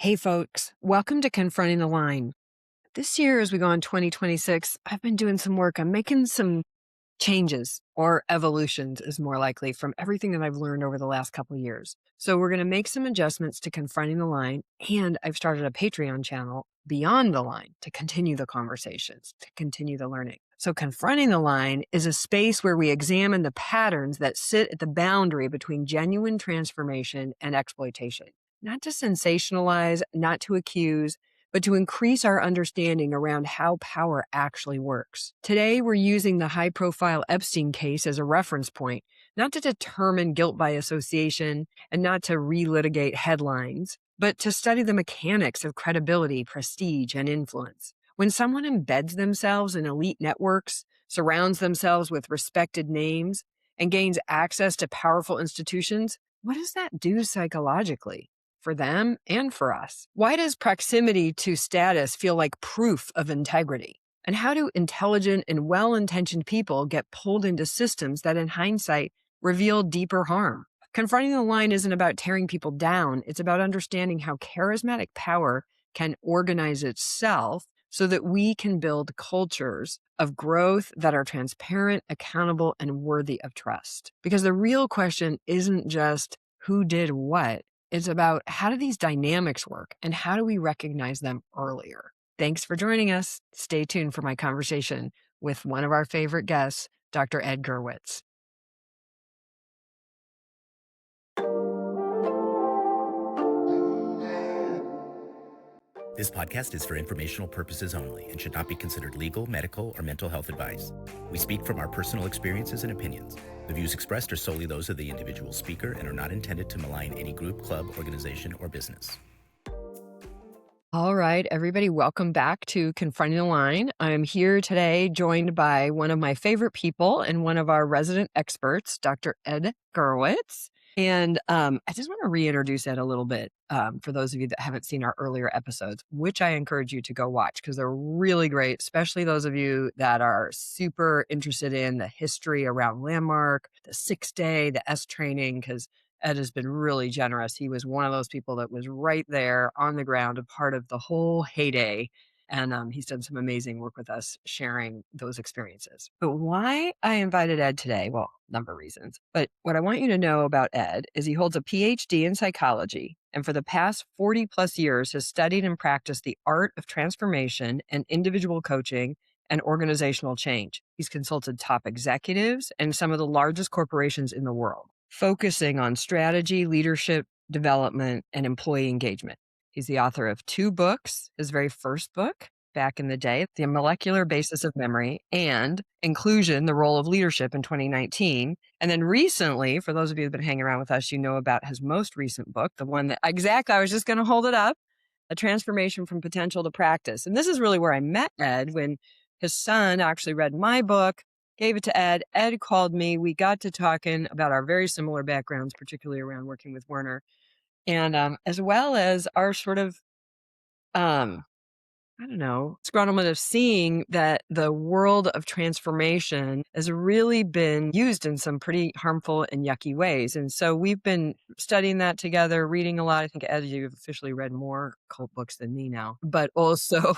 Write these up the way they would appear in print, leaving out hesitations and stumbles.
Hey folks, welcome to Confronting the Line. This year, as we go on 2026, I've been doing some work. I'm making some changes, or evolutions is more likely, from everything that I've learned over the last couple of years. So we're going to make some adjustments to Confronting the Line, and I've started a Patreon channel, Beyond the Line, to continue the conversations, to continue the learning. So Confronting the Line is a space where we examine the patterns that sit at the boundary between genuine transformation and exploitation. Not to sensationalize, not to accuse, but to increase our understanding around how power actually works. Today, we're using the high-profile Epstein case as a reference point, not to determine guilt by association and not to relitigate headlines, but to study the mechanics of credibility, prestige, and influence. When someone embeds themselves in elite networks, surrounds themselves with respected names, and gains access to powerful institutions, what does that do psychologically? For them and for us? Why does proximity to status feel like proof of integrity? And how do intelligent and well-intentioned people get pulled into systems that in hindsight reveal deeper harm? Confronting the Line isn't about tearing people down. It's about understanding how charismatic power can organize itself so that we can build cultures of growth that are transparent, accountable, and worthy of trust. Because the real question isn't just who did what. It's about how do these dynamics work and how do we recognize them earlier? Thanks for joining us. Stay tuned for my conversation with one of our favorite guests, Dr. Ed Gurowitz. This podcast is for informational purposes only and should not be considered legal, medical, or mental health advice. We speak from our personal experiences and opinions. The views expressed are solely those of the individual speaker and are not intended to malign any group, club, organization, or business. All right, everybody, welcome back to Confronting the Line. I'm here today joined by one of my favorite people and one of our resident experts, Dr. Ed Gurowitz. And I just want to reintroduce Ed a little bit for those of you that haven't seen our earlier episodes, which I encourage you to go watch because they're really great, especially those of you that are super interested in the history around Landmark, the 6-day, the S training, because Ed has been really generous. He was one of those people that was right there on the ground, a part of the whole heyday. And he's done some amazing work with us sharing those experiences. But why I invited Ed today, well, number of reasons. But what I want you to know about Ed is he holds a PhD in psychology and for the past 40 plus years has studied and practiced the art of transformation and individual coaching and organizational change. He's consulted top executives and some of the largest corporations in the world, focusing on strategy, leadership, development, and employee engagement. He's the author of 2 books, his very first book back in the day, The Molecular Basis of Memory, and Inclusion, the Role of Leadership in 2019. And then recently, for those of you who've been hanging around with us, you know about his most recent book, the one that I was just going to hold it up, A Transformation from Potential to Practice. And this is really where I met Ed when his son actually read my book, gave it to Ed. Ed called me. We got to talking about our very similar backgrounds, particularly around working with Werner. And as well as our sort of, scruntlement of seeing that the world of transformation has really been used in some pretty harmful and yucky ways. And so we've been studying that together, reading a lot. I think, Ed, you've officially read more cult books than me now. But also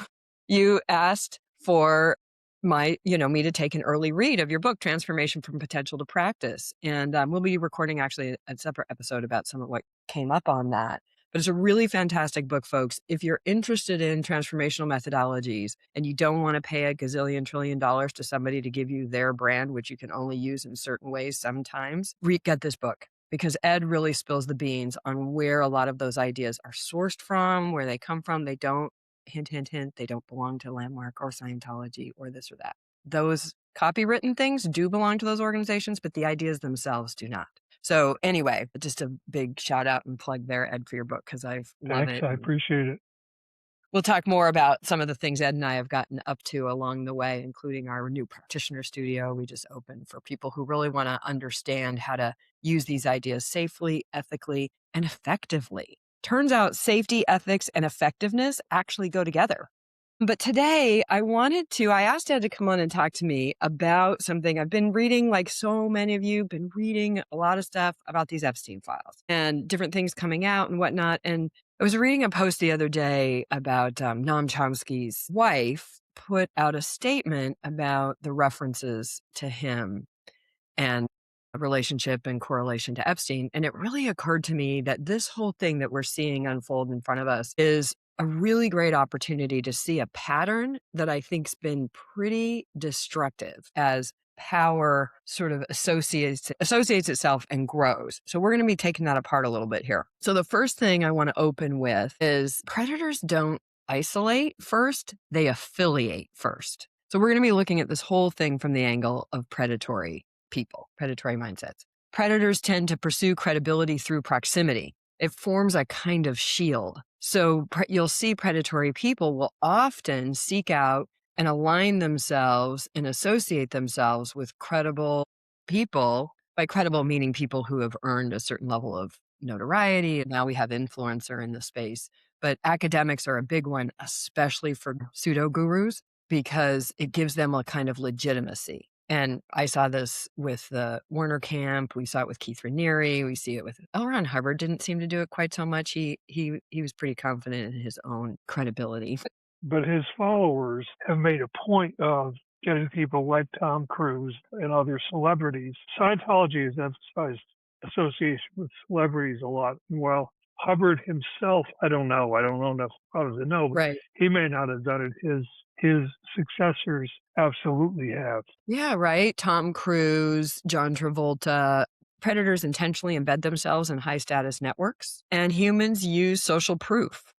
you asked for me to take an early read of your book, Transformation from Potential to Practice. And we'll be recording actually a separate episode about some of what came up on that. But it's a really fantastic book, folks. If you're interested in transformational methodologies and you don't want to pay a gazillion trillion dollars to somebody to give you their brand, which you can only use in certain ways sometimes, get this book. Because Ed really spills the beans on where a lot of those ideas are sourced from, where they come from. They don't, hint, hint, hint, they don't belong to Landmark or Scientology or this or that. Those copywritten things do belong to those organizations, but the ideas themselves do not. So anyway, just a big shout out and plug there, Ed, for your book, because I've loved it. I appreciate it. We'll talk more about some of the things Ed and I have gotten up to along the way, including our new practitioner studio we just opened for people who really want to understand how to use these ideas safely, ethically, and effectively. Turns out safety, ethics, and effectiveness actually go together. But today I asked Ed to come on and talk to me about something I've been reading, like so many of you, been reading a lot of stuff about these Epstein files and different things coming out and whatnot. And I was reading a post the other day about Noam Chomsky's wife put out a statement about the references to him and a relationship and correlation to Epstein. And it really occurred to me that this whole thing that we're seeing unfold in front of us is a really great opportunity to see a pattern that I think's been pretty destructive as power sort of associates itself and grows. So we're going to be taking that apart a little bit here. So the first thing I want to open with is predators don't isolate first, they affiliate first. So we're going to be looking at this whole thing from the angle of predatory people, predatory mindsets. Predators tend to pursue credibility through proximity. It forms a kind of shield. So you'll see predatory people will often seek out and align themselves and associate themselves with credible people. By credible, meaning people who have earned a certain level of notoriety. And now we have influencer in the space. But academics are a big one, especially for pseudo gurus, because it gives them a kind of legitimacy. And I saw this with the Warner camp. We saw it with Keith Raniere. We see it with L. Ron Hubbard. Didn't seem to do it quite so much. He was pretty confident in his own credibility. But his followers have made a point of getting people like Tom Cruise and other celebrities. Scientology has emphasized association with celebrities a lot. Well, Hubbard himself, I don't know enough about to know, but Right. he may not have done it. His successors absolutely have. Yeah, right. Tom Cruise, John Travolta. Predators intentionally embed themselves in high status networks, and humans use social proof,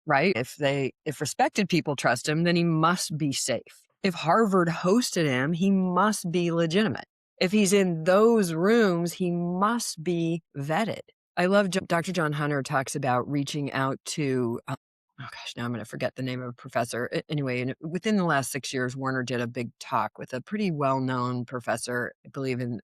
right? If respected people trust him, then he must be safe. If Harvard hosted him, he must be legitimate. If he's in those rooms, he must be vetted. I love Dr. John Hunter talks about reaching out to, oh gosh, now I'm going to forget the name of a professor. Anyway, within the last 6 years, Warner did a big talk with a pretty well-known professor, I believe in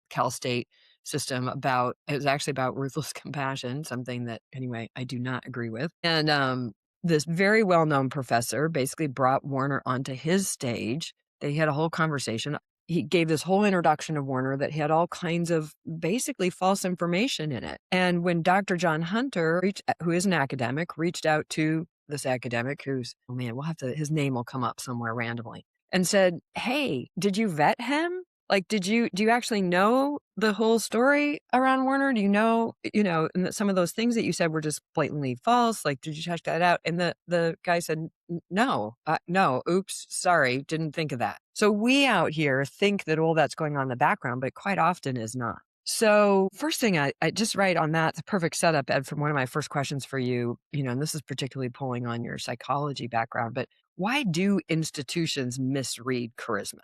Cal State system, it was actually about ruthless compassion, something that anyway, I do not agree with. And this very well-known professor basically brought Warner onto his stage. They had a whole conversation. He gave this whole introduction of Warner that had all kinds of basically false information in it. And when Dr. John Hunter, who is an academic, reached out to this academic who's, oh man, his name will come up somewhere randomly, and said, hey, did you vet him? Like, do you actually know the whole story around Warner? Do you know, and that some of those things that you said were just blatantly false? Like, did you check that out? And the guy said, no, oops, sorry, didn't think of that. So we out here think that all that's going on in the background, but quite often is not. So first thing I just write on that, the perfect setup, Ed, from one of my first questions for you, and this is particularly pulling on your psychology background, but why do institutions misread charisma?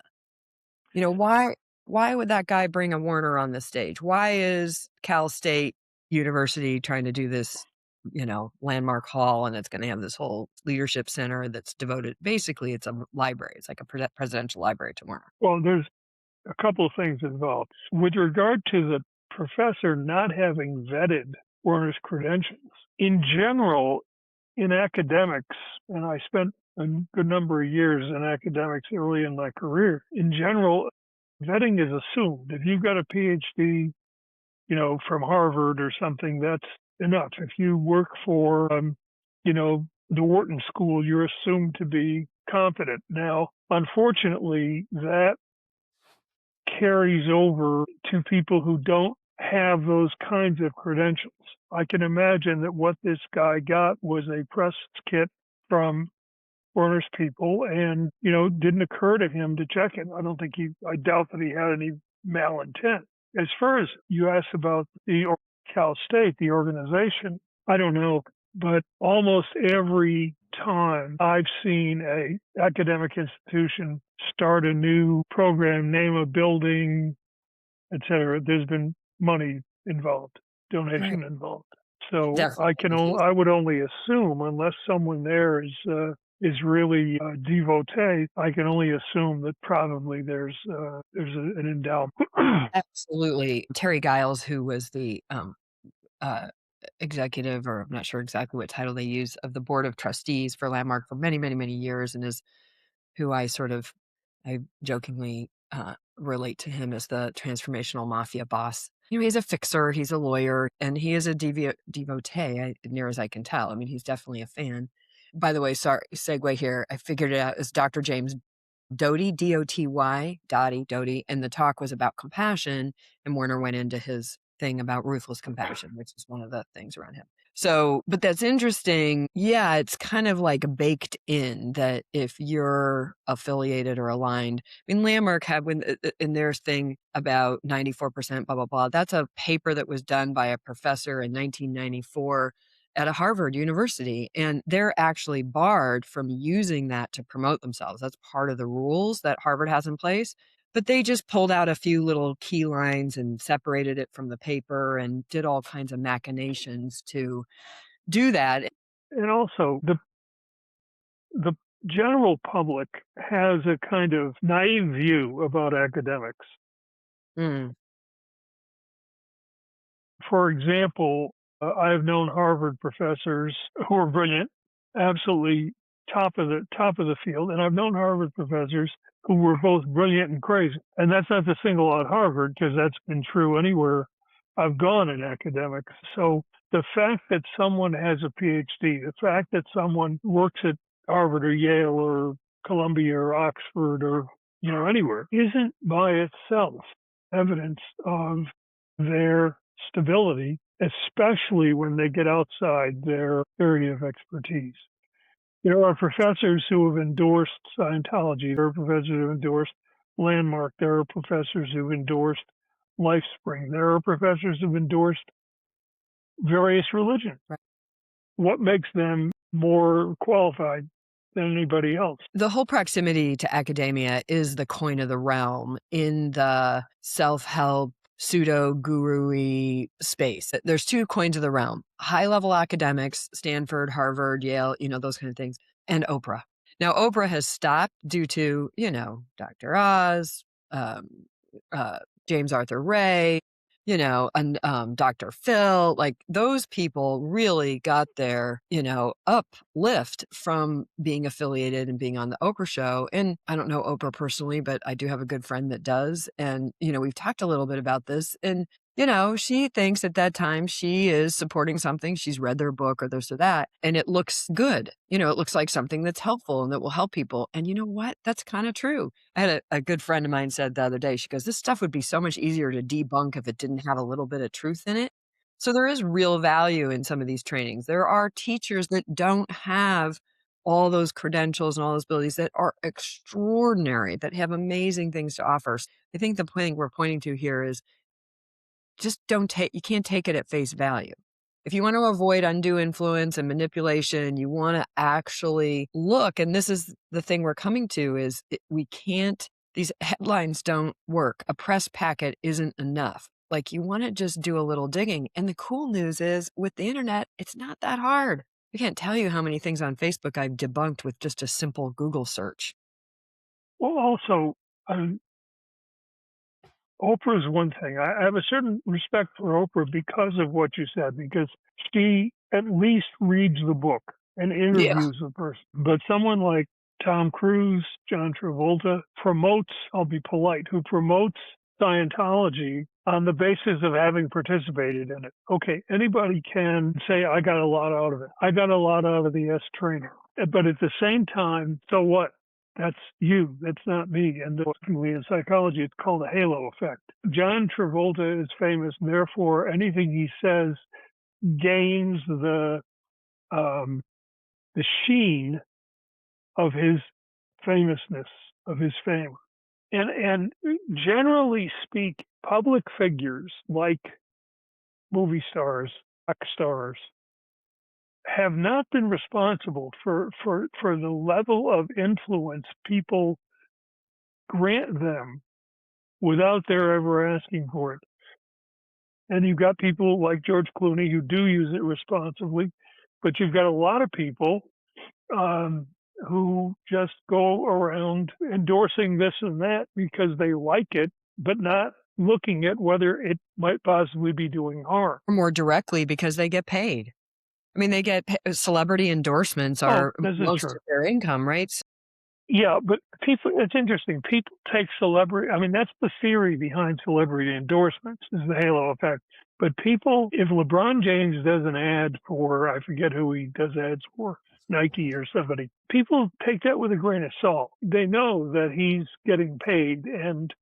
Why would that guy bring a Warner on the stage? Why is Cal State University trying to do this, landmark hall, and it's going to have this whole leadership center that's devoted, basically it's a library. It's like a presidential library to Warner. Well, there's a couple of things involved. With regard to the professor not having vetted Warner's credentials, in general, in academics, and I spent a good number of years in academics early in my career, in general, vetting is assumed. If you've got a PhD, from Harvard or something, that's enough. If you work for, the Wharton School, you're assumed to be competent. Now, unfortunately, that carries over to people who don't have those kinds of credentials. I can imagine that what this guy got was a press kit from Warner's people, and didn't occur to him to check it. I doubt that he had any malintent. As far as you asked about the Cal State, the organization, I don't know, but almost every time I've seen a academic institution start a new program, name a building, etc., there's been money involved, donation involved. So Definitely. I would only assume, unless someone there is really a devotee, I can only assume that probably there's an endowment. Absolutely. Terry Giles, who was the executive, or I'm not sure exactly what title they use, of the board of trustees for Landmark for many, many, many years, and is who I jokingly relate to him as the transformational mafia boss. He's a fixer, he's a lawyer, and he is a devotee, near as I can tell. I mean, he's definitely a fan. By the way, sorry, segue here. I figured it out as Dr. James Doty, D-O-T-Y, Doty, and the talk was about compassion, and Warner went into his thing about ruthless compassion, which is one of the things around him. So, but that's interesting. Yeah, it's kind of like baked in that if you're affiliated or aligned. I mean, Landmark had in their thing about 94%, blah, blah, blah. That's a paper that was done by a professor in 1994 at a Harvard University, and they're actually barred from using that to promote themselves. That's part of the rules that Harvard has in place. But they just pulled out a few little key lines and separated it from the paper and did all kinds of machinations to do that. And also, the general public has a kind of naive view about academics. Mm. For example, I've known Harvard professors who are brilliant, absolutely top of the field, and I've known Harvard professors who were both brilliant and crazy. And that's not to single out Harvard, because that's been true anywhere I've gone in academics. So the fact that someone has a PhD, the fact that someone works at Harvard or Yale or Columbia or Oxford or anywhere, isn't by itself evidence of their stability, especially when they get outside their area of expertise. There are professors who have endorsed Scientology. There are professors who have endorsed Landmark. There are professors who've endorsed LifeSpring. There are professors who've endorsed various religions. Right. What makes them more qualified than anybody else? The whole proximity to academia is the coin of the realm in the self-help pseudo-guru-y space. There's two coins of the realm: high-level academics, Stanford, Harvard, Yale, those kind of things, and Oprah. Now, Oprah has stopped due to, Dr. Oz, James Arthur Ray, and Dr. Phil. Like, those people really got their, uplift from being affiliated and being on the Oprah show. And I don't know Oprah personally, but I do have a good friend that does. And, we've talked a little bit about this. And, she thinks at that time she is supporting something. She's read their book or this or that, and it looks good. It looks like something that's helpful and that will help people. And you know what? That's kind of true. I had a good friend of mine said the other day, she goes, this stuff would be so much easier to debunk if it didn't have a little bit of truth in it. So there is real value in some of these trainings. There are teachers that don't have all those credentials and all those abilities that are extraordinary, that have amazing things to offer. I think the thing we're pointing to here is just you can't take it at face value. If you want to avoid undue influence and manipulation, you want to actually look, and this is the thing we're coming to, is these headlines don't work. A press packet isn't enough. Like, you want to just do a little digging. And the cool news is, with the internet, it's not that hard. I can't tell you how many things on Facebook I've debunked with just a simple Google search. Well, also, Oprah's one thing. I have a certain respect for Oprah because of what you said, because she at least reads the book and interviews the person. But someone like Tom Cruise, John Travolta, I'll be polite, who promotes Scientology on the basis of having participated in it. Okay, anybody can say, I got a lot out of it. I got a lot out of the S training. But at the same time, so what? That's you. That's not me. And in psychology, it's called a halo effect. John Travolta is famous, and therefore anything he says gains the sheen of his famousness, of his fame. And generally speak, public figures like movie stars, rock stars, have not been responsible for the level of influence people grant them without their ever asking for it. And you've got people like George Clooney who do use it responsibly, but you've got a lot of people who just go around endorsing this and that because they like it, but not looking at whether it might possibly be doing harm. Or more directly, because they get paid. I mean, they get celebrity endorsements are most of their income, right? Yeah, but people, it's interesting. People take celebrity, I mean, that's the theory behind celebrity endorsements is the halo effect. But people, if LeBron James does an ad for, I forget who he does ads for, Nike or somebody, people take that with a grain of salt. They know that he's getting paid and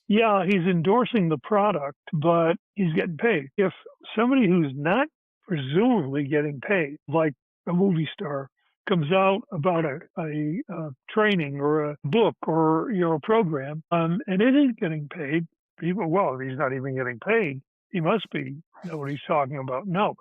yeah, he's endorsing the product, but he's getting paid. If somebody who's not presumably getting paid, like a movie star, comes out about a training or a book or a program, and it is getting paid, people, well, if he's not even getting paid, he must be know what he's talking about. No,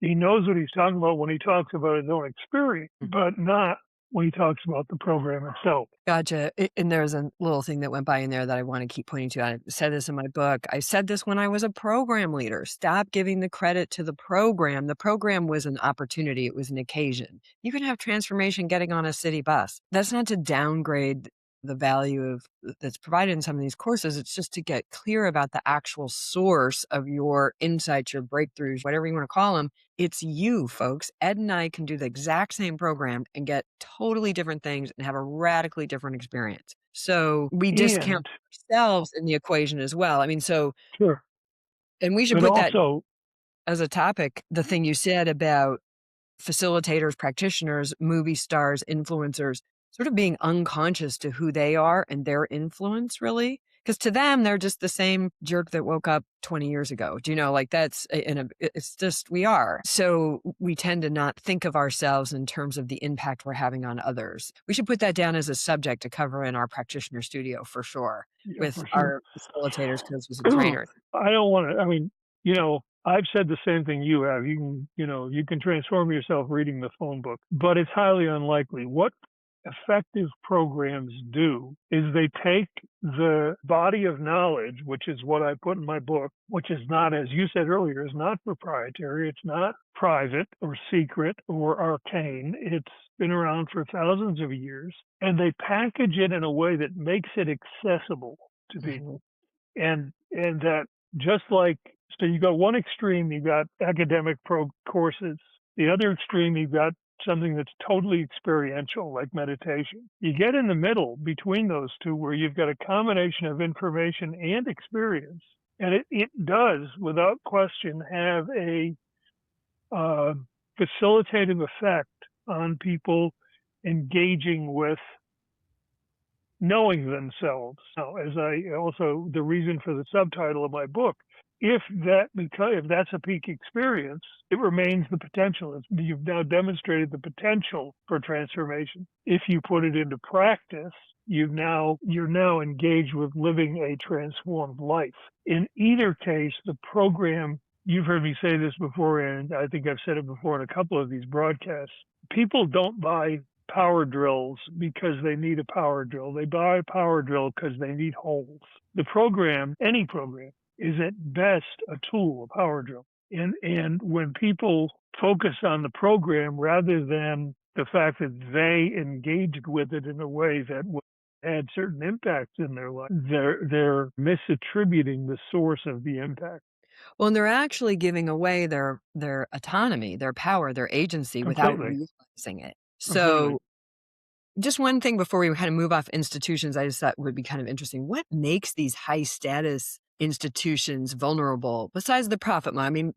he knows what he's talking about when he talks about his own experience, but not when he talks about the program itself. Gotcha. And there's a little thing that went by in there that I want to keep pointing to. I said this in my book. I said this when I was a program leader. Stop giving the credit to the program. The program was an opportunity. It was an occasion. You can have transformation getting on a city bus. That's not to downgrade the value of that's provided in some of these courses. It's just to get clear about the actual source of your insights, your breakthroughs, whatever you want to call them. It's you, folks. Ed and I can do the exact same program and get totally different things and have a radically different experience. So we discount And, ourselves in the equation as well. I mean, sure, and we should but put that also, as a topic, the thing you said about facilitators, practitioners, movie stars, influencers, sort of being unconscious to who they are and their influence, really. Because to them, they're just the same jerk that woke up 20 years ago. Do you know, like it's just, we are. So we tend to not think of ourselves in terms of the impact we're having on others. We should put that down as a subject to cover in our practitioner studio for sure, yeah, with for sure. our facilitators, coaches, and trainers. I don't want to, I mean, I've said the same thing you have. You can transform yourself reading the phone book, but it's highly unlikely. What effective programs do is they take the body of knowledge, which is what I put in my book, which is not, as you said earlier, is not proprietary. It's not private or secret or arcane. It's been around for thousands of years, and they package it in a way that makes it accessible to people. And that just like, so you got one extreme, you got academic courses. The other extreme, you've got something that's totally experiential, like meditation. You get in the middle between those two where you've got a combination of information and experience. And it does, without question, have a facilitative effect on people engaging with knowing themselves. Now, as the reason for the subtitle of my book, if that's a peak experience, it remains the potential. You've now demonstrated the potential for transformation. If you put it into practice, you're now engaged with living a transformed life. In either case, the program, you've heard me say this before, and I think I've said it before in a couple of these broadcasts, people don't buy power drills because they need a power drill. They buy a power drill because they need holes. The program, any program, is at best a tool, a power drill. And when people focus on the program rather than the fact that they engaged with it in a way that would add certain impacts in their life, they're misattributing the source of the impact. Well, and they're actually giving away their autonomy, their power, their agency without Completely. realizing it. Completely. So just one thing before we kind of move off institutions, I just thought would be kind of interesting. What makes these high status institutions vulnerable besides the profit model? I mean,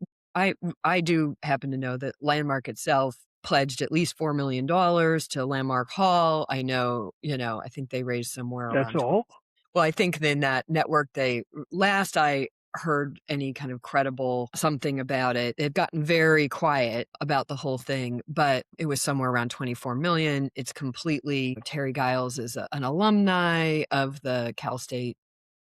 I do happen to know that Landmark itself pledged at least $4 million to Landmark Hall. I know, I think they raised somewhere That's around all? well, I think in that network, last I heard any kind of credible something about it, they've gotten very quiet about the whole thing, but it was somewhere around 24 million. It's completely, Terry Giles is an alumni of the Cal State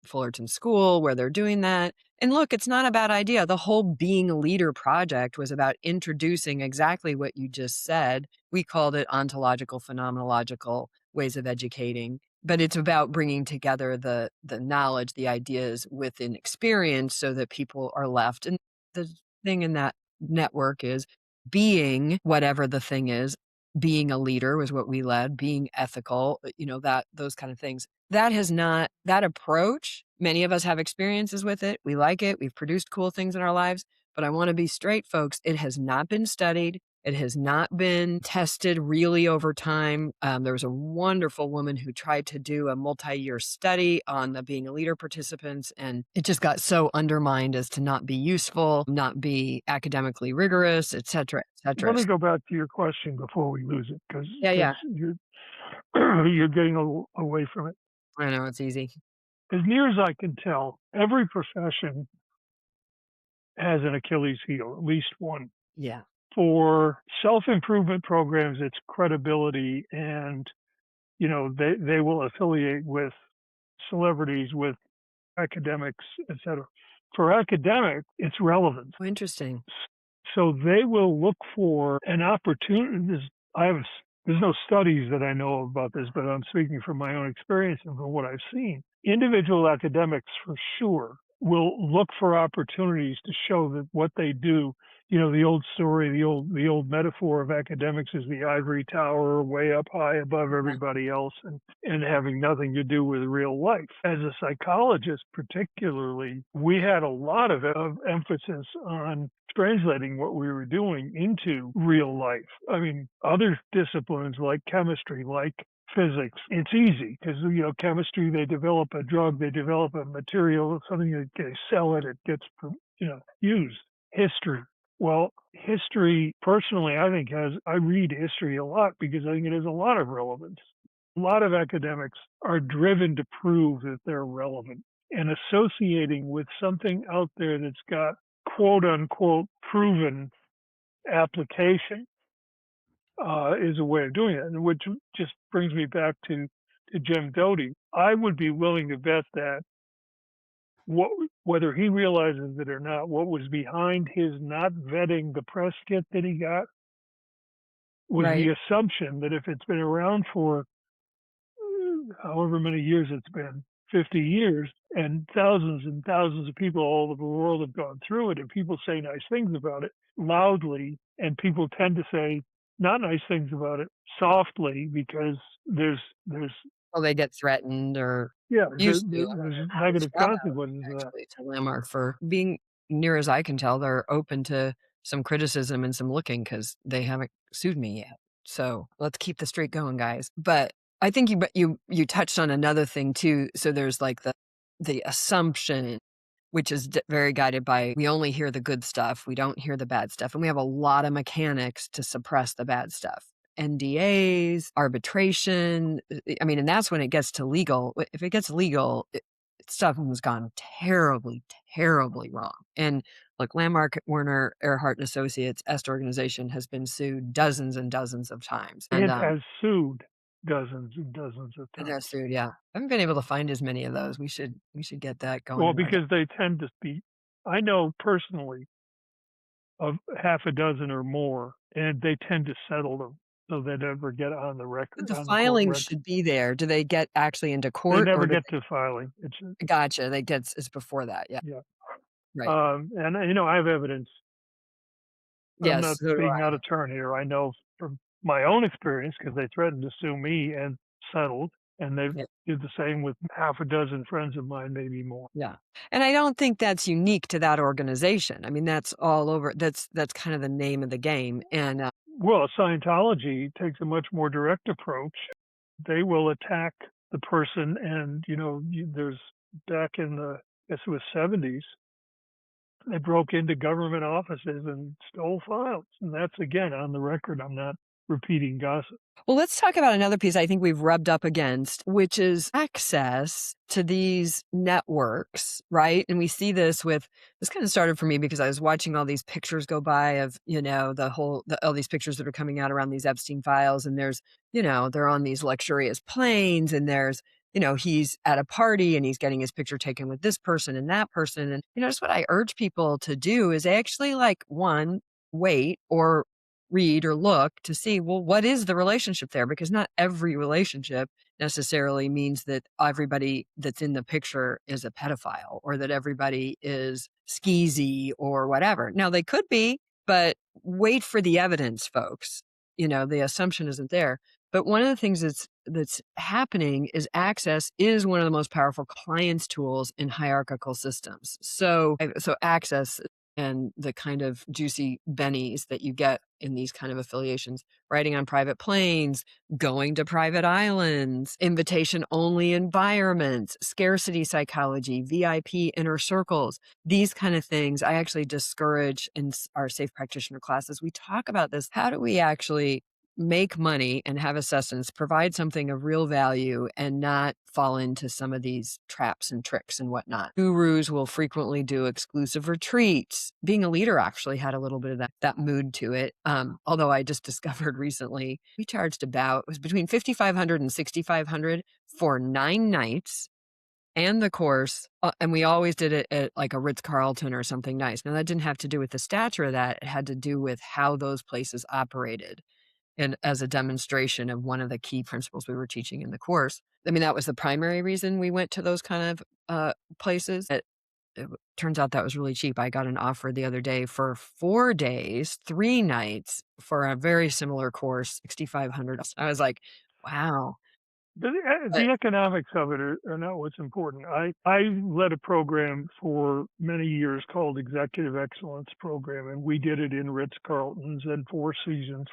Fullerton School where they're doing that. And look, it's not a bad idea. The whole Being a Leader project was about introducing exactly what you just said. We called it ontological, phenomenological ways of educating, but it's about bringing together the knowledge, the ideas with an experience so that people are left. And the thing in that network is being whatever the thing is. Being a leader was what we led, being ethical, those kind of things. That approach, many of us have experiences with it. We like it. We've produced cool things in our lives, but I want to be straight, folks. It has not been studied. It has not been tested really over time. There was a wonderful woman who tried to do a multi-year study on the being a leader participants, and it just got so undermined as to not be useful, not be academically rigorous, et cetera, et cetera. Let me go back to your question before we lose it, because Yeah, yeah. you're you're getting away from it. I know it's easy. As near as I can tell, every profession has an Achilles heel, at least one. Yeah. For self-improvement programs, it's credibility, and they will affiliate with celebrities, with academics, etc. For academic, it's relevance. Oh, interesting. So they will look for an opportunity. There's no studies that I know about this, but I'm speaking from my own experience and from what I've seen. Individual academics, for sure, will look for opportunities to show that what they do. The old story, the old metaphor of academics is the ivory tower, way up high above everybody else, and having nothing to do with real life. As a psychologist, particularly, we had a lot of emphasis on translating what we were doing into real life. I mean, other disciplines like chemistry, like physics, it's easy because, chemistry, they develop a drug, they develop a material, something, they sell it, it gets, used. History. Well, history, personally, I read history a lot because I think it has a lot of relevance. A lot of academics are driven to prove that they're relevant, and associating with something out there that's got quote unquote proven application is a way of doing it. And which just brings me back to Jim Doty. I would be willing to bet that whether he realizes it or not, what was behind his not vetting the press kit that he got was Right. the assumption that if it's been around for however many years it's been, 50 years, and thousands of people all over the world have gone through it, and people say nice things about it loudly, and people tend to say not nice things about it softly because there's Well, they get threatened or yeah, used to. there's negative Shout out consequences of that. actually to Landmark for being near as I can tell, they're open to some criticism and some looking because they haven't sued me yet. So let's keep the streak going, guys. But I think you touched on another thing too. So there's like the assumption, which is very guided by we only hear the good stuff, we don't hear the bad stuff, and we have a lot of mechanics to suppress the bad stuff. NDAs, arbitration. I mean, and that's when it gets to legal. If it gets legal, stuff has gone terribly, terribly wrong. And look, Landmark, Werner, Earhart and Associates, Est organization has been sued dozens and dozens of times. It And has sued dozens and dozens of it times. has sued, yeah. I haven't been able to find as many of those. We should get that going. Well, right because they tend to be, I know personally of half a dozen or more, and they tend to settle them so they never get on the record. The On the court filing record. should be there. Do they get actually into They court? never or do get to filing. It's they, gotcha. They get it's before that. Yeah. yeah. Right. And I have evidence. I'm Yes. not So do speaking I. out of turn here. I know from my own experience because they threatened to sue me and settled, and they Yeah. did the same with half a dozen friends of mine, maybe more. Yeah. And I don't think that's unique to that organization. I mean, that's all over. That's kind of the name of the game. And Well, Scientology takes a much more direct approach. They will attack the person, and there's back in the I guess it was 70s, they broke into government offices and stole files, and that's again on the record. I'm not repeating gossip. well, let's talk about another piece I think we've rubbed up against, which is access to these networks, right? And we see this kind of started for me because I was watching all these pictures go by of, all these pictures that are coming out around these Epstein files. And there's, they're on these luxurious planes and there's, he's at a party and he's getting his picture taken with this person and that person. And, just what I urge people to do is actually wait or read or look to see, well, what is the relationship there? Because not every relationship necessarily means that everybody that's in the picture is a pedophile or that everybody is skeezy or whatever. Now they could be, but wait for the evidence, folks. The assumption isn't there. But one of the things that's happening is access is one of the most powerful compliance tools in hierarchical systems. So access and the kind of juicy bennies that you get in these kind of affiliations, riding on private planes, going to private islands, invitation only environments, scarcity psychology, VIP inner circles, these kind of things. I actually discourage in our safe practitioner classes. We talk about this. How do we actually make money and have assistance, provide something of real value and not fall into some of these traps and tricks and whatnot? Gurus will frequently do exclusive retreats. Being a leader actually had a little bit of that mood to it. Although I just discovered recently, we charged it was between $5,500 and $6,500 for 9 nights and the course. And we always did it at like a Ritz-Carlton or something nice. Now that didn't have to do with the stature of that. It had to do with how those places operated. And as a demonstration of one of the key principles we were teaching in the course. I mean, that was the primary reason we went to those kind of places. It turns out that was really cheap. I got an offer the other day for 4 days, 3 nights for a very similar course, $6,500. I was like, wow. The economics of it are not what's important. I led a program for many years called Executive Excellence Program, and we did it in Ritz-Carltons and Four Seasons.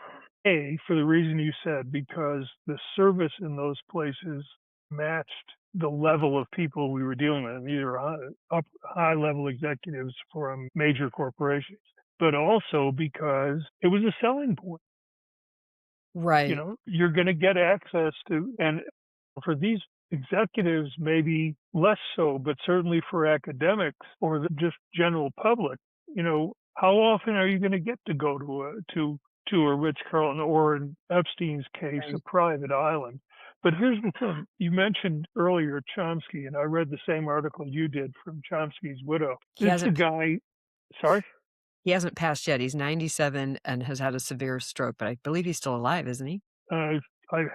For the reason you said, because the service in those places matched the level of people we were dealing with, either high-level executives from major corporations, but also because it was a selling point. Right. You know, you're going to get access to, and for these executives, maybe less so, but certainly for academics or the just general public, you know, how often are you going to get to go to a Ritz-Carlton, or in Epstein's case, a private island? But here's the thing. You mentioned earlier Chomsky, and I read the same article you did from Chomsky's widow. This is a guy, sorry? He hasn't passed yet. He's 97 and has had a severe stroke, but I believe he's still alive, isn't he? I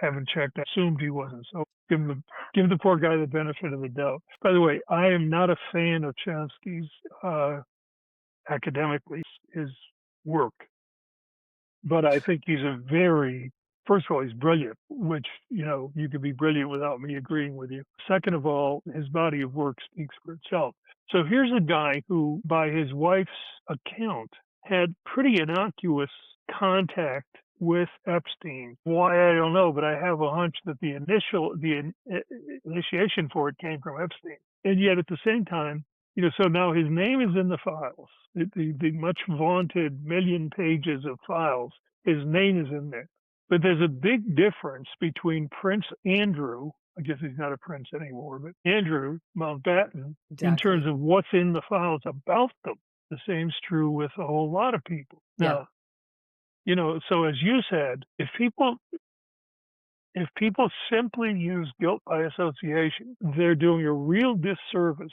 haven't checked. I assumed he wasn't. So give the poor guy the benefit of the doubt. By the way, I am not a fan of Chomsky's academically, his work. But I think he's first of all, he's brilliant, which, you know, you could be brilliant without me agreeing with you. Second of all, his body of work speaks for itself. So here's a guy who, by his wife's account, had pretty innocuous contact with Epstein. Why, I don't know, but I have a hunch that the initiation for it came from Epstein. And yet at the same time, you know, so now his name is in the files, the much vaunted million pages of files. His name is in there. But there's a big difference between Prince Andrew, I guess he's not a prince anymore, but Andrew Mountbatten, in terms of what's in the files about them. The same's true with a whole lot of people. Yeah. Now, you know, so as you said, if people simply use guilt by association, they're doing a real disservice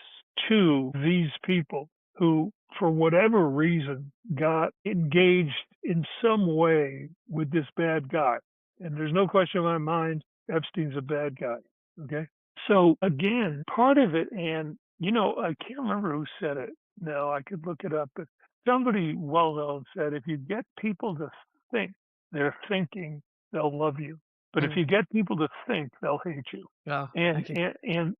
to these people who, for whatever reason, got engaged in some way with this bad guy. And there's no question in my mind, Epstein's a bad guy. Okay? So again, part of it, and, you know, I can't remember who said it. No, I could look it up, but somebody well-known said, if you get people to think they're thinking, they'll love you. But if you get people to think, they'll hate you. Oh, and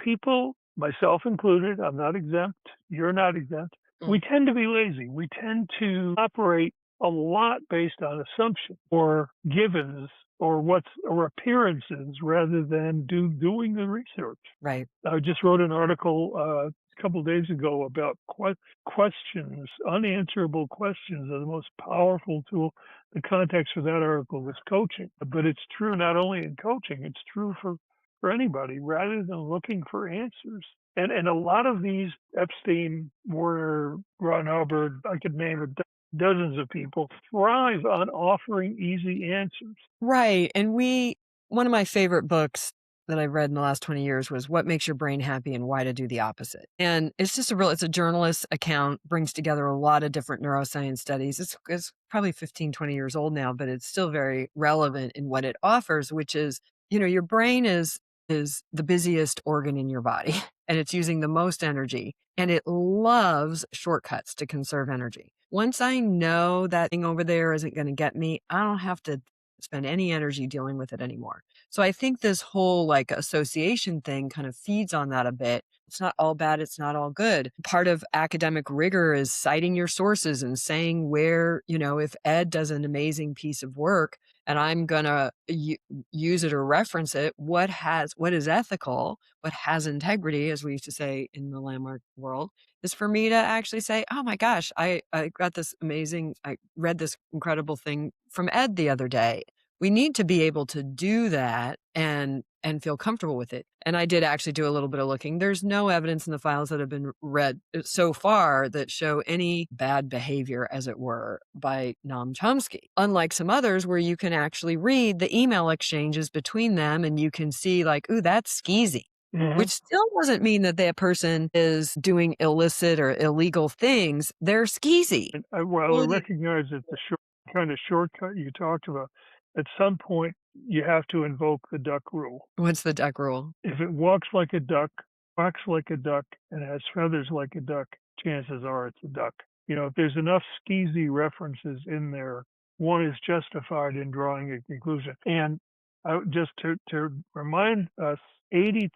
people, myself included, I'm not exempt, you're not exempt, we tend to be lazy. We tend to operate a lot based on assumption or givens or appearances rather than doing the research. Right. I just wrote an article a couple of days ago about questions, unanswerable questions are the most powerful tool. The context for that article was coaching, but it's true not only in coaching, it's true for anybody, rather than looking for answers. And a lot of these, Epstein, Warner, Ron Hubbard, I could name dozens of people, thrive on offering easy answers. Right. And one of my favorite books that I've read in the last 20 years was What Makes Your Brain Happy and Why to Do the Opposite. And it's just it's a journalist account, brings together a lot of different neuroscience studies. It's probably 15, 20 years old now, but it's still very relevant in what it offers, which is, you know, your brain is the busiest organ in your body and it's using the most energy and it loves shortcuts to conserve energy. Once I know that thing over there isn't going to get me, I don't have to spend any energy dealing with it anymore. So I think this whole like association thing kind of feeds on that a bit. It's not all bad, it's not all good. Part of academic rigor is citing your sources and saying where, if Ed does an amazing piece of work and I'm going to use it or reference it, what is ethical, what has integrity, as we used to say in the landmark world, is for me to actually say, oh my gosh, I read this incredible thing from Ed the other day. We need to be able to do that and feel comfortable with it. And I did actually do a little bit of looking. There's no evidence in the files that have been read so far that show any bad behavior, as it were, by Noam Chomsky. Unlike some others where you can actually read the email exchanges between them and you can see like, ooh, that's skeezy. Which still doesn't mean that that person is doing illicit or illegal things. They're skeezy. And I recognize that the kind of shortcut you talked about, at some point you have to invoke the duck rule. What's the duck rule? If it walks like a duck, quacks like a duck, and has feathers like a duck, chances are it's a duck. If there's enough skeezy references in there, one is justified in drawing a conclusion. And just to remind us, 80%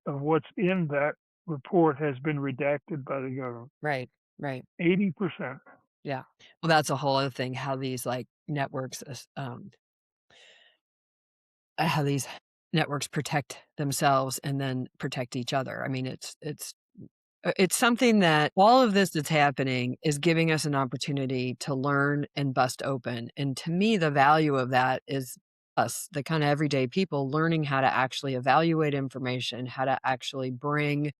of what's in that report has been redacted by the government. Right. 80%. Yeah. Well, that's a whole other thing, how these networks, how these networks protect themselves and then protect each other. I mean, it's something that all of this that's happening is giving us an opportunity to learn and bust open. And to me, the value of that is us, the kind of everyday people, learning how to actually evaluate information, how to actually bring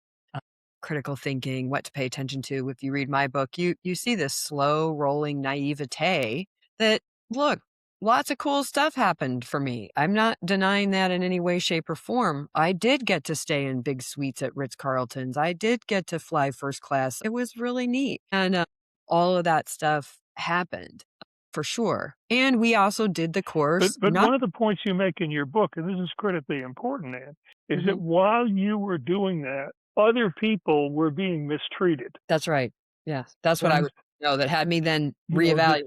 critical thinking, what to pay attention to. If you read my book, you see this slow rolling naivete that, look, lots of cool stuff happened for me. I'm not denying that in any way, shape, or form. I did get to stay in big suites at Ritz-Carlton's. I did get to fly first class. It was really neat. And all of that stuff happened for sure. And we also did the course. But one of the points you make in your book, and this is critically important, Ann, is that while you were doing that, other people were being mistreated. That's right. Yeah. That's what I was that had me then reevaluate.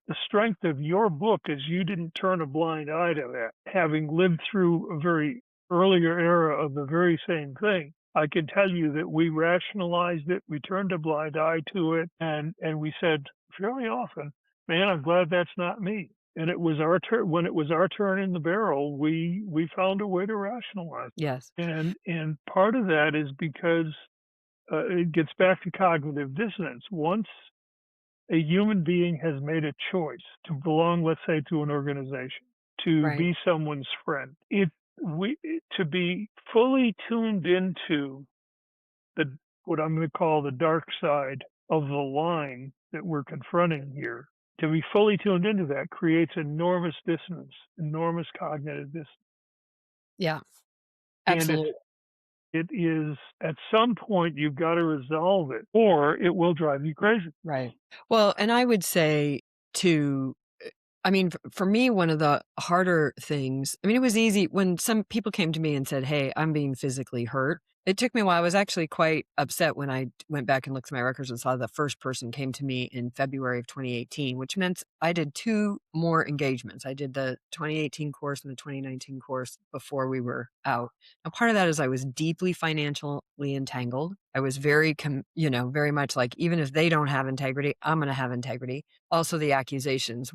The strength of your book is you didn't turn a blind eye to that. Having lived through a very earlier era of the very same thing, I can tell you that we rationalized it, we turned a blind eye to it, and we said fairly often, man, I'm glad that's not me. And it was our turn. When it was our turn in the barrel, we found a way to rationalize. Yes. And part of that is because it gets back to cognitive dissonance. Once a human being has made a choice to belong, let's say, to an organization, to be someone's friend, to be fully tuned into what I'm going to call the dark side of the line that we're confronting here. To be fully tuned into that creates enormous dissonance, enormous cognitive dissonance. Yeah, absolutely. And it is, at some point, you've got to resolve it, or it will drive you crazy. Right. Well, and I would say for me, one of the harder things, it was easy when some people came to me and said, hey, I'm being physically hurt. It took me a while. I was actually quite upset when I went back and looked at my records and saw the first person came to me in February of 2018, which meant I did 2 more engagements. I did the 2018 course and the 2019 course before we were out. Now, part of that is I was deeply financially entangled. I was very much like, even if they don't have integrity, I'm going to have integrity. Also, the accusations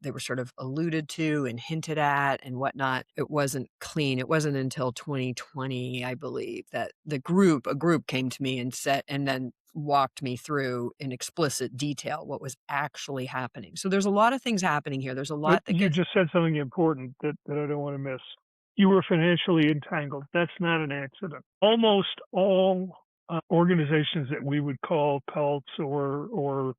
they were sort of alluded to and hinted at and whatnot. It wasn't clean. It wasn't until 2020, I believe, that a group came to me and then walked me through in explicit detail what was actually happening. So there's a lot of things happening here. There's a lot you just said something important that I don't want to miss. You were financially entangled. That's not an accident. Almost all organizations that we would call cults or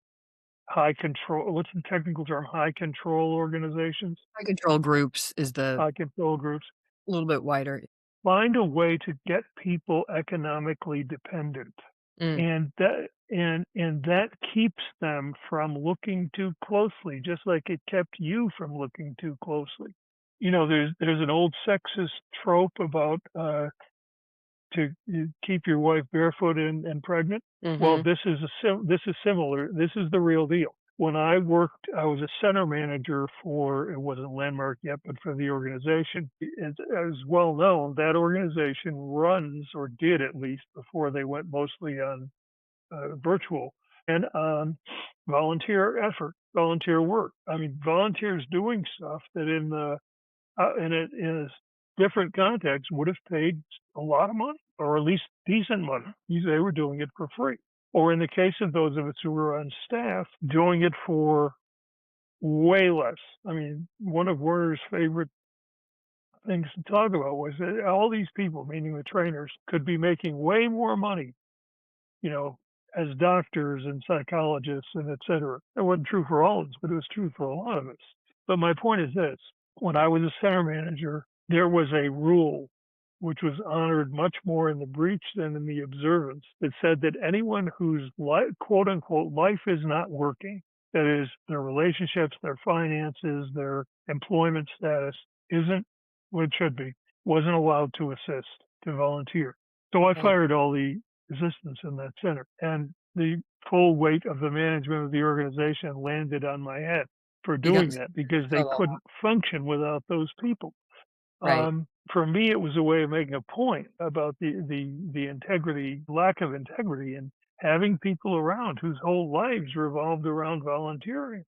high control, what's the technical term? High control organizations? High control groups is the high control groups. A little bit wider. Find a way to get people economically dependent. And that keeps them from looking too closely, just like it kept you from looking too closely. There's an old sexist trope about to keep your wife barefoot and pregnant. Well, this is similar. This is the real deal. when I was a center manager for, it wasn't Landmark yet, but for the organization. As well known, that organization runs, or did at least before they went mostly on virtual, and on volunteer effort, volunteer work. I mean, volunteers doing stuff that in a different context would have paid a lot of money, or at least decent money. They were doing it for free. Or in the case of those of us who were on staff, doing it for way less. I mean, one of Werner's favorite things to talk about was that all these people, meaning the trainers, could be making way more money, you know, as doctors and psychologists and et cetera. That wasn't true for all of us, but it was true for a lot of us. But my point is this: when I was a center manager, there was a rule which was honored much more in the breach than in the observance, that said that anyone whose quote unquote life is not working, that is, their relationships, their finances, their employment status, isn't what it should be, wasn't allowed to assist, to volunteer. So I fired all the assistants in that center, and the full weight of the management of the organization landed on my head for doing that, because they couldn't function without those people. Right. For me, it was a way of making a point about the integrity, lack of integrity, and having people around whose whole lives revolved around volunteering.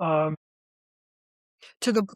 Um, To the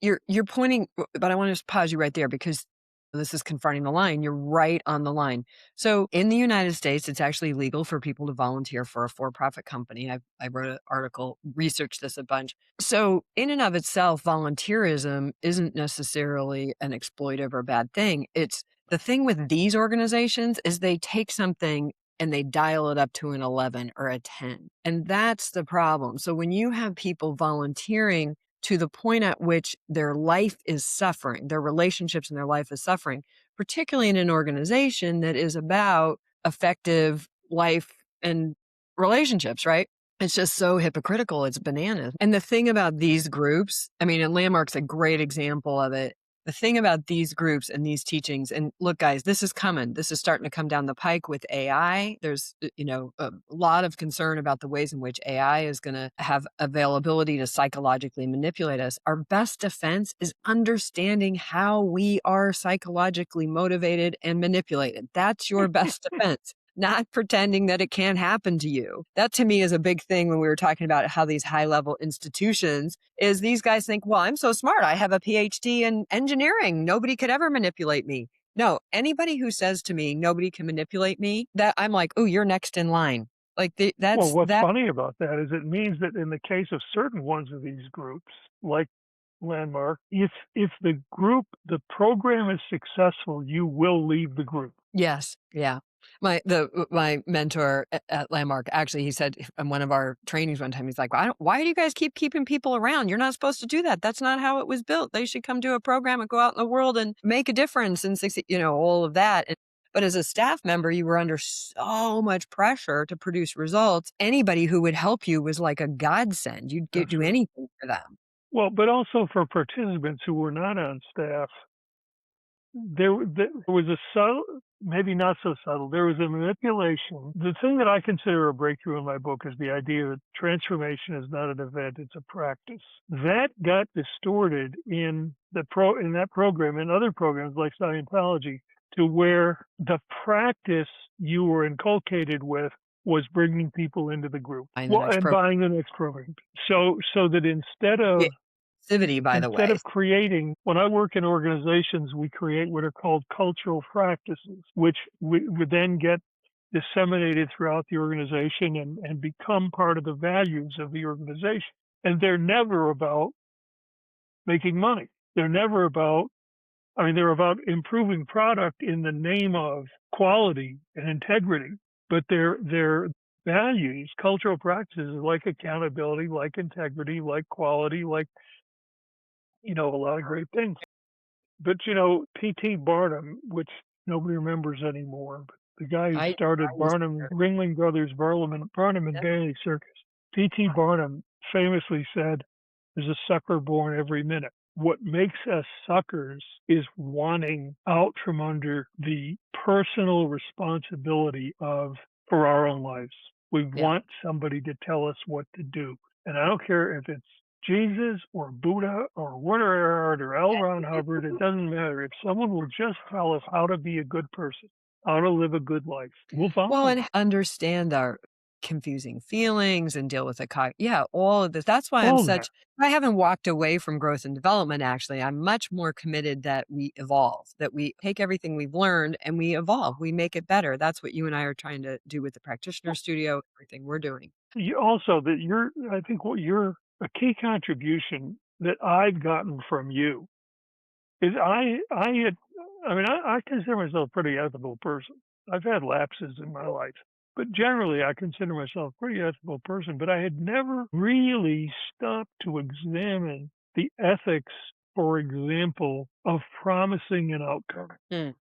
you're pointing, but I wanna just pause you right there because this is confronting the line. You're right on the line. So, in the United States, it's actually legal for people to volunteer for a for-profit company. I wrote an article, researched this a bunch. So, in and of itself, volunteerism isn't necessarily an exploitive or bad thing. It's the thing with these organizations is they take something and they dial it up to an 11 or a 10, and that's the problem. So, when you have people volunteering to the point at which their life is suffering, their relationships and their life is suffering, particularly in an organization that is about effective life and relationships, right? It's just so hypocritical. It's bananas. And the thing about these groups, I mean, and Landmark's a great example of it. The thing about these groups and these teachings, and look, guys, this is coming. This is starting to come down the pike with AI. There's, a lot of concern about the ways in which AI is going to have availability to psychologically manipulate us. Our best defense is understanding how we are psychologically motivated and manipulated. That's your best defense. Not pretending that it can't happen to you. That to me is a big thing when we were talking about how these high level institutions is these guys think, well, I'm so smart. I have a PhD in engineering. Nobody could ever manipulate me. No, anybody who says to me, nobody can manipulate me, that I'm like, oh, you're next in line. Like well, what's that. funny about that is it means that in the case of certain ones of these groups, like Landmark, if the program is successful, you will leave the group. Yes. Yeah. My mentor at Landmark, actually, he said in one of our trainings one time, he's like, why do you guys keep keeping people around? You're not supposed to do that. That's not how it was built. They should come do a program and go out in the world and make a difference and succeed, all of that. But as a staff member, you were under so much pressure to produce results. Anybody who would help you was like a godsend. You'd do anything for them. Well, but also for participants who were not on staff, there was a subtle, maybe not so subtle, there was a manipulation. The thing that I consider a breakthrough in my book is the idea that transformation is not an event, it's a practice. That got distorted in that program and other programs like Scientology, to where the practice you were inculcated with was bringing people into the group and buying the next program. So that instead of creating, when I work in organizations, we create what are called cultural practices, which would then get disseminated throughout the organization and become part of the values of the organization. And they're never about making money. They're about improving product in the name of quality and integrity, but their values, cultural practices like accountability, like integrity, like quality, like a lot of great things. But, P.T. Barnum, which nobody remembers anymore, but the guy who started Ringling Brothers, Barnum and Bailey Circus, P.T. Barnum famously said, there's a sucker born every minute. What makes us suckers is wanting out from under the personal responsibility for our own lives. We Yeah. want somebody to tell us what to do. And I don't care if it's Jesus or Buddha or Woodard or L. Ron Hubbard, it doesn't matter. If someone will just tell us how to be a good person, how to live a good life, we'll follow Well, them. and understand our confusing feelings and deal with the yeah, all of this. That's why All of that. I haven't walked away from growth and development, actually. I'm much more committed that we evolve, that we take everything we've learned and we evolve, we make it better. That's what you and I are trying to do with the practitioner studio, everything we're doing. You also that I think what you're a key contribution that I've gotten from you is I consider myself a pretty ethical person. I've had lapses in my life, but generally I consider myself a pretty ethical person, but I had never really stopped to examine the ethics, for example, of promising an outcome. Mm.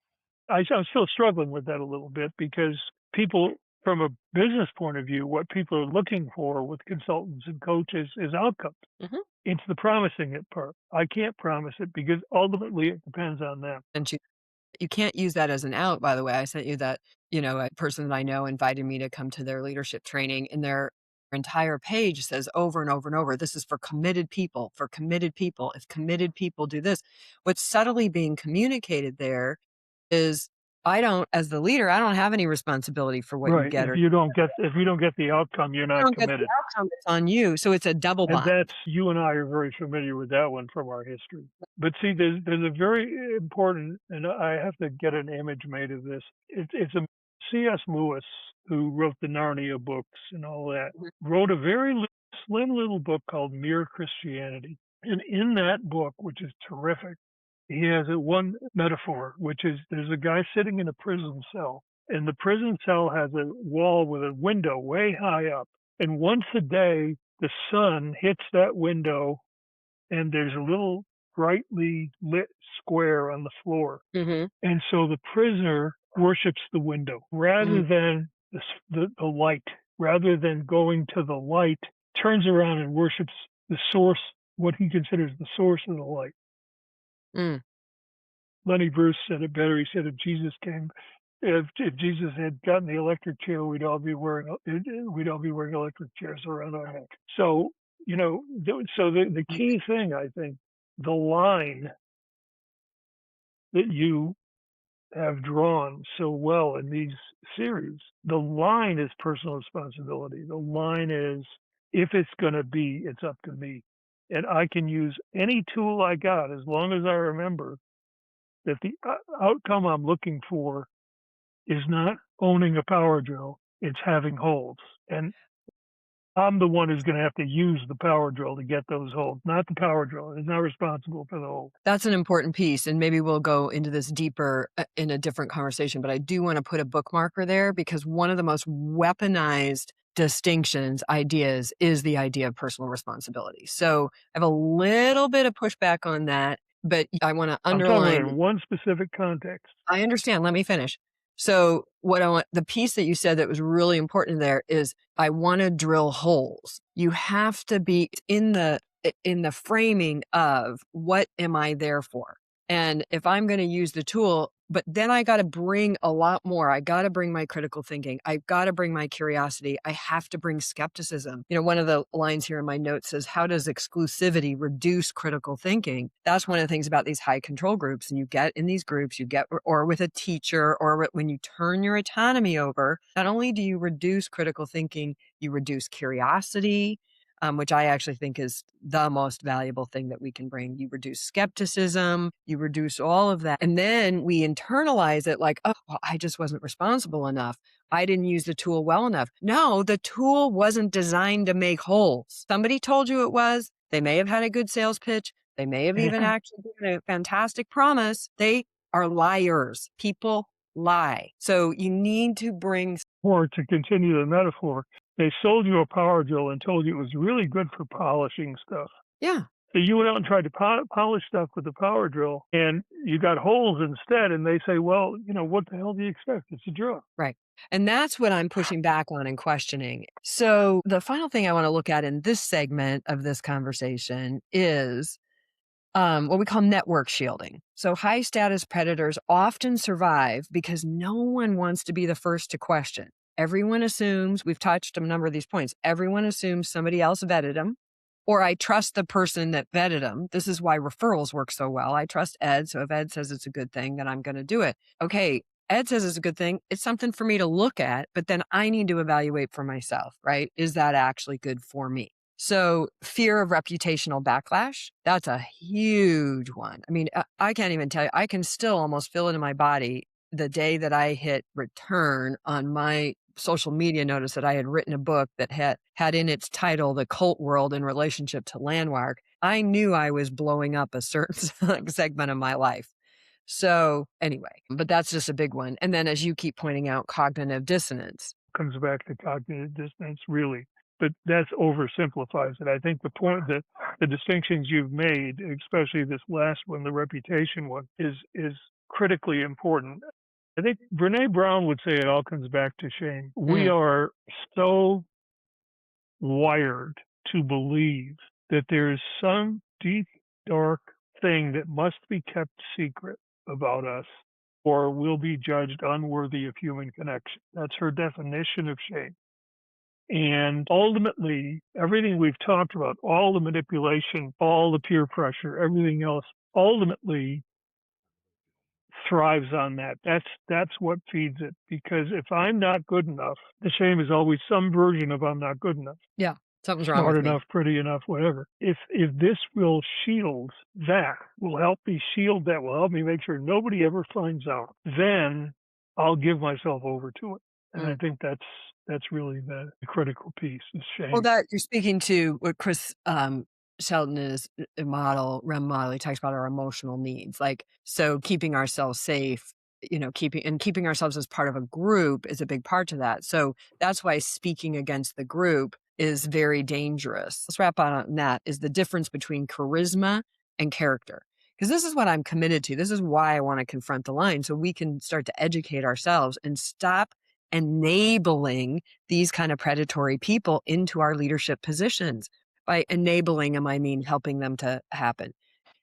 I'm still struggling with that a little bit because people, from a business point of view, what people are looking for with consultants and coaches is outcomes. Mhm. It's the promising it part. I can't promise it because ultimately it depends on them. And you can't use that as an out, by the way. I sent you that, a person that I know invited me to come to their leadership training, and their entire page says over and over and over, this is for committed people, for committed people. If committed people do this, what's subtly being communicated there is as the leader, I don't have any responsibility for what you Right. get or If you don't get the outcome, you're you not don't get the committed. outcome, it's on you. So it's a double And bind. that's you and I are very familiar with that one from our history. But see, there's a very important, and I have to get an image made of this. It's a C.S. Lewis who wrote the Narnia books and all that. Mhm. Wrote a very slim little book called Mere Christianity, and in that book, which is terrific, he has one metaphor, which is there's a guy sitting in a prison cell, and the prison cell has a wall with a window way high up, and once a day the sun hits that window and there's a little brightly lit square on the floor. Mhm. And so the prisoner worships the window rather Mm, than the light, rather than going to the light, turns around and worships the source, what he considers the source of the light. mm. Lenny Bruce said it better. He said if Jesus had gotten the electric chair, we'd all be wearing electric chairs around our neck. So the key thing, I think, the line that you have drawn so well in these series, the line is personal responsibility. The line is, if it's going to be, it's up to me, and I can use any tool I got as long as I remember that the outcome I'm looking for is not owning a power drill, it's having holds. And I'm the one who's going to have to use the power drill to get those holds, not the power drill. It's not responsible for the hold. That's an important piece, and maybe we'll go into this deeper in a different conversation, but I do want to put a bookmarker there because one of the most weaponized ideas is the idea of personal responsibility. So I have a little bit of pushback on that, but I want to I'm talking about underline. in one specific context. I understand. Let me finish. So the piece that you said that was really important there is I want to drill holes. You have to be in the framing of what am I there for? And if I'm going to use the tool, but then I got to bring a lot more. I got to bring my critical thinking. I've got to bring my curiosity. I have to bring skepticism. One of the lines here in my notes says, how does exclusivity reduce critical thinking? That's one of the things about these high control groups. And you get in these groups, or with a teacher, or when you turn your autonomy over, not only do you reduce critical thinking, you reduce curiosity, which I actually think is the most valuable thing that we can bring. You reduce skepticism, you reduce all of that. And then we internalize it like, oh, well, I just wasn't responsible enough. I didn't use the tool well enough. No, the tool wasn't designed to make holes. Somebody told you it was. They may have had a good sales pitch. They may have even actually given a fantastic promise. They are liars. People lie. So you need to bring. Or to continue the metaphor, they sold you a power drill and told you it was really good for polishing stuff. Yeah. So you went out and tried to polish stuff with the power drill, and you got holes instead. And they say, well, what the hell do you expect? It's a drill. Right. And that's what I'm pushing back on and questioning. So the final thing I want to look at in this segment of this conversation is what we call network shielding. So high status predators often survive because no one wants to be the first to question. Everyone assumes, we've touched a number of these points, everyone assumes somebody else vetted them, or I trust the person that vetted them. This is why referrals work so well. I trust Ed, so if Ed says it's a good thing, then I'm going to do it. Okay, Ed says it's a good thing. It's something for me to look at, but then I need to evaluate for myself, right? Is that actually good for me? So fear of reputational backlash, that's a huge one. I mean, I can't even tell you, I can still almost feel it in my body the day that I hit return on my social media notice that I had written a book that had in its title, The Cult World in Relationship to Landmark. I knew I was blowing up a certain segment of my life. So anyway, but that's just a big one. And then as you keep pointing out, cognitive dissonance. Comes back to cognitive dissonance, really. But that's oversimplifies it. I think the point that the distinctions you've made, especially this last one, the reputation one, is critically important. I think Brene Brown would say it all comes back to shame. We are so wired to believe that there is some deep, dark thing that must be kept secret about us, or we'll be judged unworthy of human connection. That's her definition of shame. And ultimately, everything we've talked about, all the manipulation, all the peer pressure, everything else, ultimately thrives on that. That's what feeds it. Because if I'm not good enough, the shame is always some version of I'm not good enough. Yeah, something's wrong Smart with enough, me. pretty enough, whatever. If this will shield that, will help me shield that, will help me make sure nobody ever finds out, then I'll give myself over to it. And I think that's really the critical piece is Well, shame. that you're speaking to what Chris Shelton is a model, REM model. He talks about our emotional needs. Like, so keeping ourselves safe, keeping ourselves as part of a group is a big part to that. So that's why speaking against the group is very dangerous. Let's wrap on that is the difference between charisma and character. Because this is what I'm committed to. This is why I want to confront the line so we can start to educate ourselves and stop enabling these kind of predatory people into our leadership positions. By enabling them, I mean helping them to happen.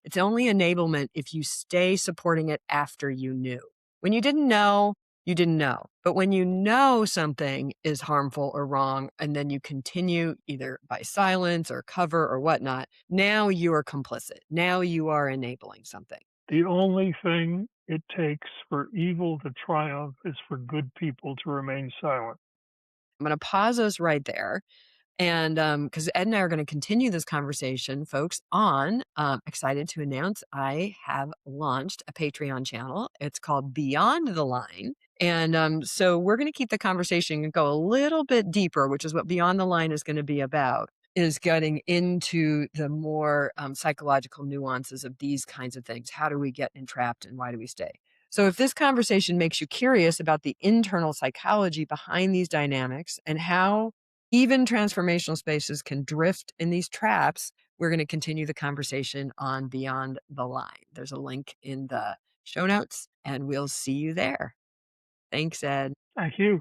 It's only enablement if you stay supporting it after you knew. When you didn't know, you didn't know. But when you know something is harmful or wrong, and then you continue either by silence or cover or whatnot, now you are complicit. Now you are enabling something. The only thing it takes for evil to triumph is for good people to remain silent. I'm going to pause us right there. And because Ed and I are going to continue this conversation, folks, on excited to announce I have launched a Patreon channel. It's called Beyond the Line. And so we're going to keep the conversation and go a little bit deeper, which is what Beyond the Line is going to be about, is getting into the more psychological nuances of these kinds of things. How do we get entrapped and why do we stay? So if this conversation makes you curious about the internal psychology behind these dynamics and how even transformational spaces can drift in these traps, we're going to continue the conversation on Beyond the Line. There's a link in the show notes, and we'll see you there. Thanks, Ed. Thank you.